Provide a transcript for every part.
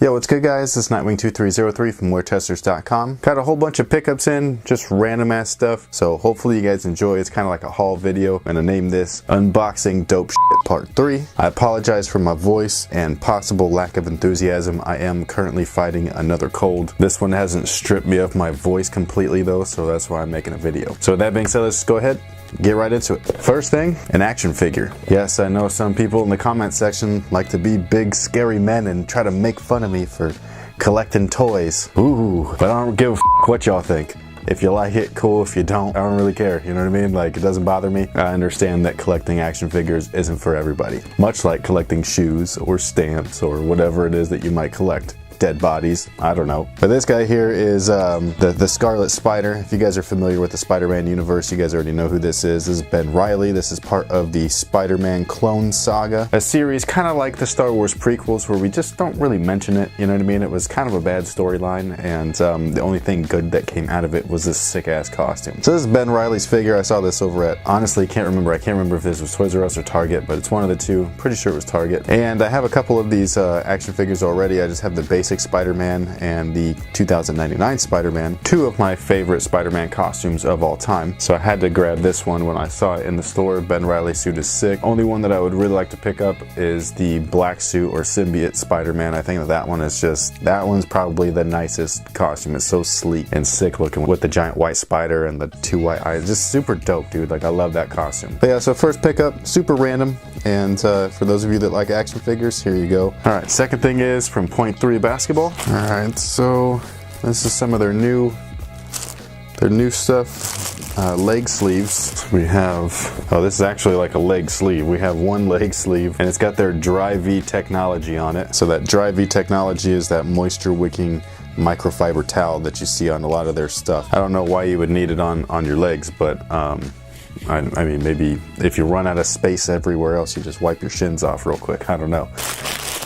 Yo, what's good guys? This is Nightwing2303 from WearTesters.com. Got a whole bunch of pickups in, just random ass stuff. So hopefully you guys enjoy. It's kind of like a haul video. I'm gonna name this Unboxing Dope Shit Part 3. I apologize for my voice and possible lack of enthusiasm. I am currently fighting another cold. This one hasn't stripped me of my voice completely though, so that's why I'm making a video. So with that being said, let's go ahead. Get right into it. First thing, an action figure. Yes, I know some people in the comment section like to be big scary men and try to make fun of me for collecting toys. Ooh, but I don't give a f what y'all think. If you like it, cool. If you don't, I don't really care. You know what I mean? Like, it doesn't bother me. I understand that collecting action figures isn't for everybody. Much like collecting shoes or stamps or whatever it is that you might collect. Dead bodies, I don't know. But this guy here is the Scarlet Spider. If you guys are familiar with the Spider-Man universe, you guys already know who this is. This is Ben Reilly. This is part of the Spider-Man Clone Saga, a series kind of like the Star Wars prequels where we just don't really mention it, you know what I mean? It was kind of a bad storyline, and the only thing good that came out of it was this sick-ass costume. So this is Ben Reilly's figure. I saw this over at, honestly, I can't remember if this was Toys R Us or Target, but it's one of the two. Pretty sure it was Target. And I have a couple of these action figures already. I just have the basic Spider-Man and the 2099 Spider-Man, two of my favorite Spider-Man costumes of all time. So I had to grab this one when I saw it in the store. Ben Reilly's suit is sick. Only one that I would really like to pick up is the black suit or symbiote Spider-Man. I think that one is just, that one's probably the nicest costume. It's so sleek and sick looking with the giant white spider and the two white eyes. Just super dope, dude. Like, I love that costume. But yeah, so first pickup, super random. And for those of you that like action figures, here you go. All right, second thing is from Point 3 Basketball. All right, so this is some of their new stuff. Leg sleeves. We have, oh, this is actually like a leg sleeve. We have one leg sleeve and it's got their Dry-V technology on it. So that Dry-V technology is that moisture wicking microfiber towel that you see on a lot of their stuff. I don't know why you would need it on your legs, but I mean, maybe if you run out of space everywhere else, you just wipe your shins off real quick. I don't know.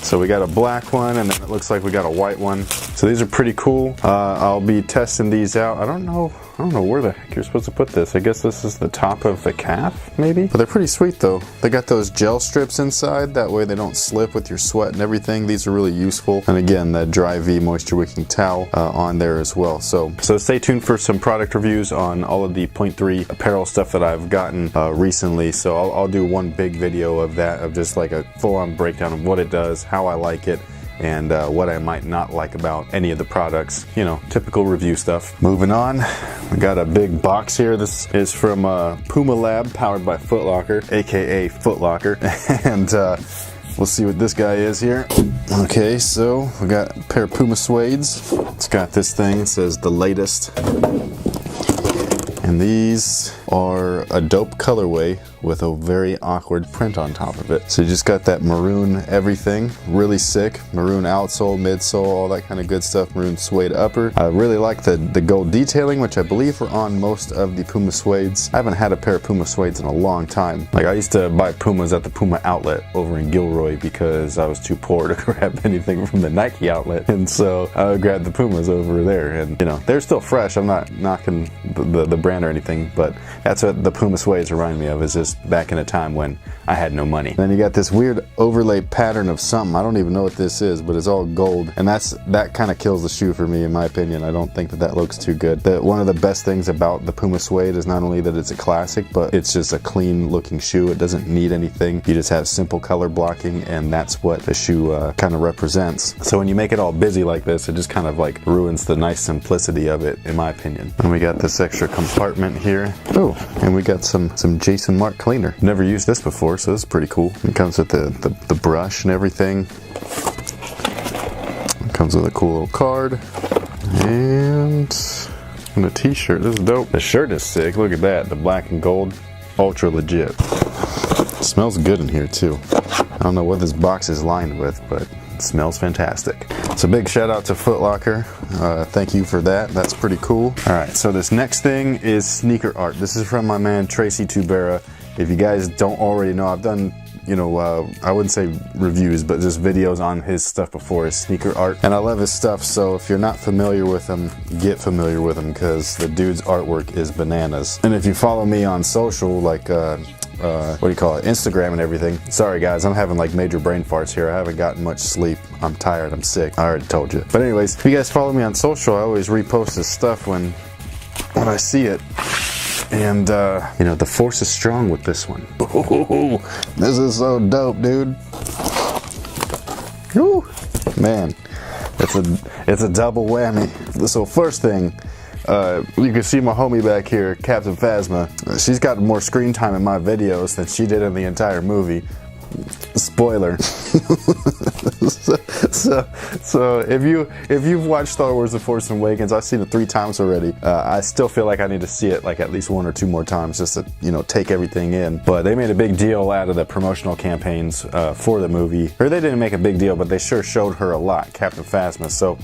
So we got a black one, and then it looks like we got a white one. So these are pretty cool. I'll be testing these out. I don't know where the heck you're supposed to put this. I guess this is the top of the calf, maybe? But they're pretty sweet though. They got those gel strips inside, that way they don't slip with your sweat and everything. These are really useful. And again, that Dry-V moisture wicking towel on there as well. So stay tuned for some product reviews on all of the Point 3 apparel stuff that I've gotten recently. So I'll do one big video of that, of just like a full-on breakdown of what it does, how I like it, and what I might not like about any of the products. You know, typical review stuff. Moving on, we got a big box here. This is from Puma Lab, powered by Foot Locker, aka Foot Locker. And we'll see what this guy is here. Okay, so we got a pair of Puma suedes. It's got this thing, it says the latest. And these are a dope colorway with a very awkward print on top of it. So you just got that maroon everything, really sick. Maroon outsole, midsole, all that kind of good stuff. Maroon suede upper. I really like the gold detailing, which I believe are on most of the Puma suedes. I haven't had a pair of Puma suedes in a long time. Like, I used to buy Pumas at the Puma outlet over in Gilroy because I was too poor to grab anything from the Nike outlet. And so I would grab the Pumas over there, and you know, they're still fresh. I'm not knocking the brand or anything, but that's what the Puma suedes remind me of, is just back in a time when I had no money. Then you got this weird overlay pattern of something. I don't even know what this is, but it's all gold, and that kind of kills the shoe for me, in my opinion. I don't think that looks too good. One of the best things about the Puma suede is not only that it's a classic, but it's just a clean looking shoe. It doesn't need anything. You just have simple color blocking, and that's what the shoe kind of represents. So when you make it all busy like this, it just kind of like ruins the nice simplicity of it, in my opinion. And we got this extra compartment here. Oh, and we got some Jason Mark cleaner. Never used this before, so this is pretty cool. It comes with the brush and everything. It comes with a cool little card. And a t-shirt. This is dope. The shirt is sick. Look at that. The black and gold. Ultra legit. It smells good in here too. I don't know what this box is lined with, but it smells fantastic. So big shout out to Foot Locker. Thank you for that. That's pretty cool. All right, so this next thing is sneaker art. This is from my man Tracy Tubera. If you guys don't already know, I've done, you know, I wouldn't say reviews, but just videos on his stuff before, his sneaker art. And I love his stuff, so if you're not familiar with him, get familiar with him, because the dude's artwork is bananas. And if you follow me on social, like what do you call it, Instagram and everything. Sorry guys, I'm having like major brain farts here. I haven't gotten much sleep. I'm tired, I'm sick. I already told you. But anyways, if you guys follow me on social, I always repost this stuff when I see it. And, you know, the force is strong with this one. Ooh, this is so dope, dude. Woo, man, it's a double whammy. So first thing, you can see my homie back here, Captain Phasma. She's got more screen time in my videos than she did in the entire movie. Spoiler. so if you've watched Star Wars: The Force Awakens, I've seen it 3 times already. I still feel like I need to see it like at least 1 or 2 more times just to, you know, take everything in. But they made a big deal out of the promotional campaigns for the movie. Or they didn't make a big deal, but they sure showed her a lot, Captain Phasma. So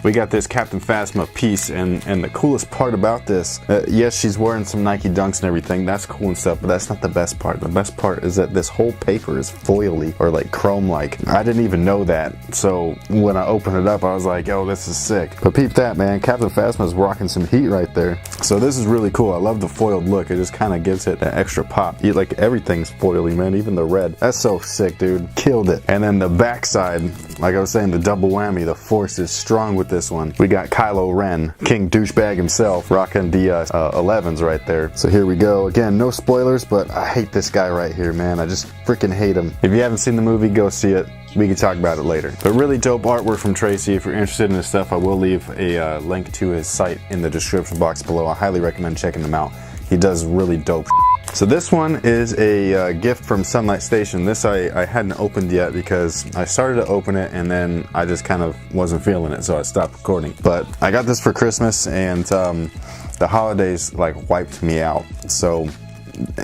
we got this Captain Phasma piece, and the coolest part about this, yes, she's wearing some Nike Dunks and everything, that's cool and stuff, but that's not the best part. The best part is that this whole paper is foily, or like chrome-like. I didn't even know that, so when I opened it up, I was like, oh, this is sick. But peep that, man, Captain Phasma's rocking some heat right there. So this is really cool. I love the foiled look. It just kind of gives it that extra pop. Like, everything's foily, man, even the red. That's so sick, dude. Killed it. And then the backside, like I was saying, the double whammy, the force is strong with this one. We got Kylo Ren, King Douchebag himself, rocking the 11s right there. So here we go. Again, no spoilers, but I hate this guy right here, man. I just freaking hate him. If you haven't seen the movie, go see it. We can talk about it later. But really dope artwork from Tracy. If you're interested in this stuff, I will leave a link to his site in the description box below. I highly recommend checking him out. He does really dope shit. So this one is a gift from Sunlight Station. This I hadn't opened yet because I started to open it and then I just kind of wasn't feeling it, so I stopped recording. But I got this for Christmas, and the holidays like wiped me out. So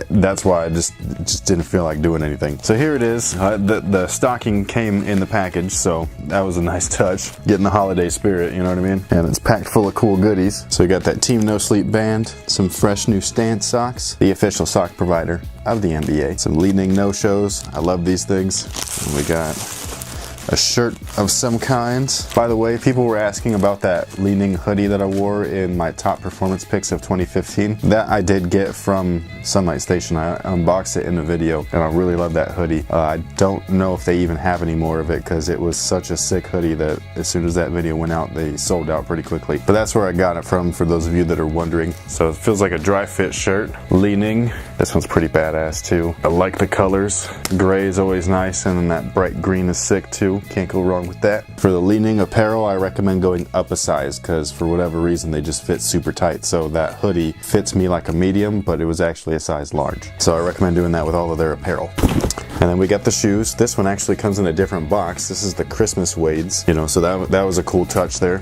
that's why I just didn't feel like doing anything. So here it is. The stocking came in the package, so that was a nice touch. Getting the holiday spirit, you know what I mean? And it's packed full of cool goodies. So we got that Team No Sleep band, some fresh new Stance socks, the official sock provider of the NBA, some Leading No-Shows. I love these things. And we got a shirt of some kind. By the way, people were asking about that Leaning hoodie that I wore in my top performance picks of 2015. That I did get from Sunlight Station. I unboxed it in the video, and I really love that hoodie. I don't know if they even have any more of it because it was such a sick hoodie that as soon as that video went out, they sold out pretty quickly. But that's where I got it from, for those of you that are wondering. So it feels like a dry fit shirt. Leaning. This one's pretty badass too. I like the colors. Gray is always nice, and then that bright green is sick too. Can't go wrong with that. For the Leaning apparel, I recommend going up a size because for whatever reason they just fit super tight. So that hoodie fits me like a medium, but it was actually a size large. So I recommend doing that with all of their apparel. And then we got the shoes. This one actually comes in a different box. This is the Christmas Wades, you know, so that was a cool touch there.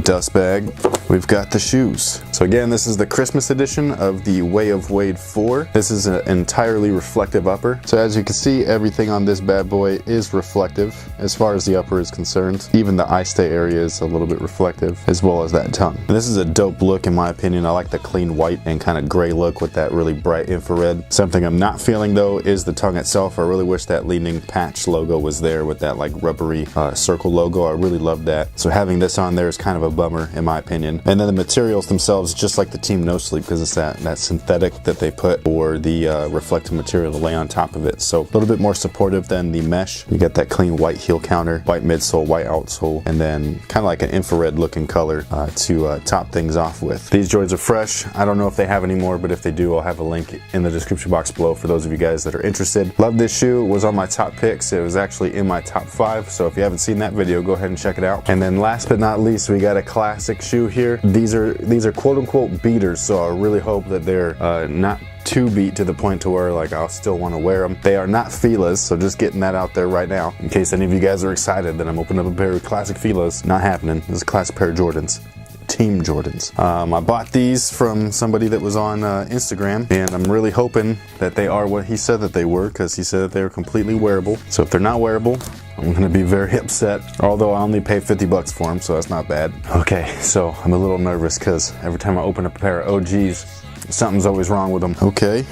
Dust bag. We've got the shoes. So again, this is the Christmas edition of the Way of Wade 4. This is an entirely reflective upper. So as you can see, everything on this bad boy is reflective as far as the upper is concerned. Even the eye stay area is a little bit reflective, as well as that tongue. And this is a dope look in my opinion. I like the clean white and kind of gray look with that really bright infrared. Something I'm not feeling though is the tongue itself. I really wish that Leaning patch logo was there with that like rubbery circle logo. I really love that. So having this on there is kind of a bummer in my opinion. And then the materials themselves, just like the Team No Sleep, because it's that synthetic that they put, or the reflective material to lay on top of it. So a little bit more supportive than the mesh. You got that clean white heel counter, white midsole, white outsole, and then kind of like an infrared looking color to top things off with. These joints are fresh. I don't know if they have any more, but if they do, I'll have a link in the description box below for those of you guys that are interested. Love this shoe. It was on my top picks. It was actually in my top 5. So if you haven't seen that video, go ahead and check it out. And then last but not least, we got a classic shoe here. These are quote unquote beaters, so I really hope that they're not too beat to the point to where like I'll still want to wear them. They are not Fila's, so just getting that out there right now in case any of you guys are excited that I'm opening up a pair of classic Fila's. Not happening. This is a classic pair of Jordans. Team Jordans. I bought these from somebody that was on Instagram, and I'm really hoping that they are what he said that they were, because he said that they were completely wearable. So if they're not wearable, I'm gonna be very upset, although I only paid 50 bucks for them, so that's not bad. Okay, so I'm a little nervous because every time I open up a pair of OGs, something's always wrong with them. Okay.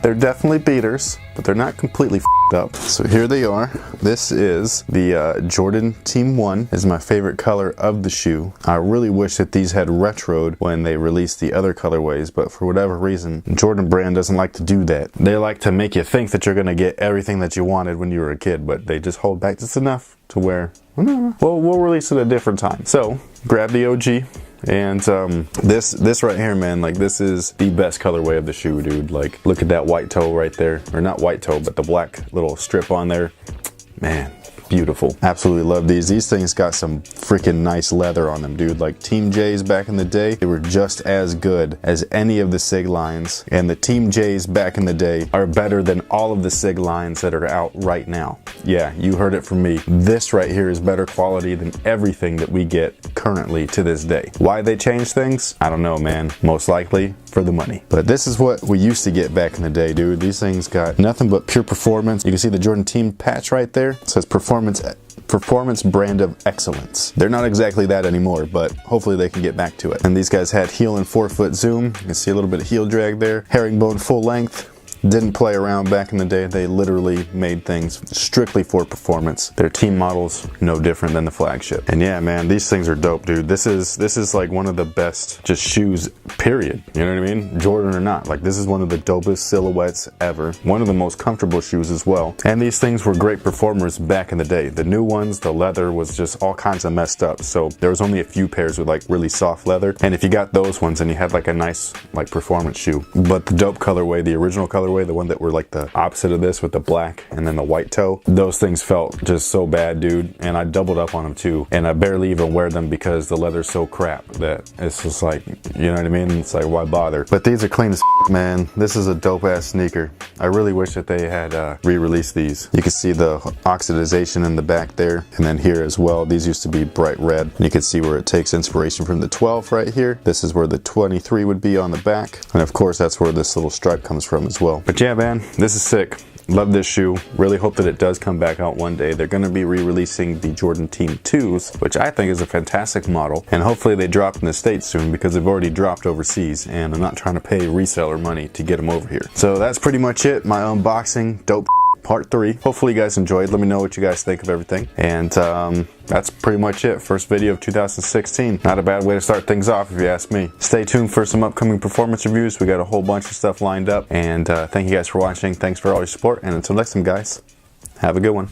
They're definitely beaters, but they're not completely f***ed up. So here they are. This is the Jordan Team 1. This is my favorite color of the shoe. I really wish that these had retroed when they released the other colorways, but for whatever reason, Jordan brand doesn't like to do that. They like to make you think that you're gonna get everything that you wanted when you were a kid, but they just hold back just enough to where, well, we'll release it at a different time. So grab the OG. And this right here, man, like this is the best colorway of the shoe, dude. Like, look at that white toe right there, or not white toe, but the black little strip on there. Man, beautiful. Absolutely love these. These things got some freaking nice leather on them, dude. Like Team J's back in the day, they were just as good as any of the SIG lines, and the Team J's back in the day are better than all of the SIG lines that are out right now. Yeah, you heard it from me. This right here is better quality than everything that we get currently to this day. Why they changed things? I don't know, man. Most likely for the money. But this is what we used to get back in the day, dude. These things got nothing but pure performance. You can see the Jordan Team patch right there. It says performance brand of excellence. They're not exactly that anymore, but hopefully they can get back to it. And these guys had heel and forefoot zoom. You can see a little bit of heel drag there. Herringbone full length. Didn't play around back in the day. They literally made things strictly for performance. Their team models no different than the flagship. And yeah, man, these things are dope, dude. This is like one of the best just shoes, period. You know what I mean? Jordan or not, like this is one of the dopest silhouettes ever. One of the most comfortable shoes as well. And these things were great performers back in the day. The new ones, the leather was just all kinds of messed up. So there was only a few pairs with like really soft leather. And if you got those ones, then you had like a nice like performance shoe. But the dope colorway, the original colorway, the one that were like the opposite of this with the black and then the white toe, those things felt just so bad, dude. And I doubled up on them too, and I barely even wear them because the leather's so crap that it's just like, you know what I mean? It's like, why bother? But these are clean as man. This is a dope ass sneaker. I really wish that they had re-released these. You can see the oxidization in the back there, and then here as well. These used to be bright red. You can see where it takes inspiration from the 12 right here. This is where the 23 would be on the back, and of course that's where this little stripe comes from as well. But yeah, man, this is sick. Love this shoe. Really hope that it does come back out one day. They're going to be re-releasing the Jordan Team 2s, which I think is a fantastic model. And hopefully they drop in the States soon because they've already dropped overseas, and I'm not trying to pay reseller money to get them over here. So that's pretty much it. My unboxing, dope part 3. Hopefully you guys enjoyed. Let me know what you guys think of everything. And that's pretty much it. First video of 2016. Not a bad way to start things off if you ask me. Stay tuned for some upcoming performance reviews. We got a whole bunch of stuff lined up. And thank you guys for watching. Thanks for all your support. And until next time, guys, have a good one.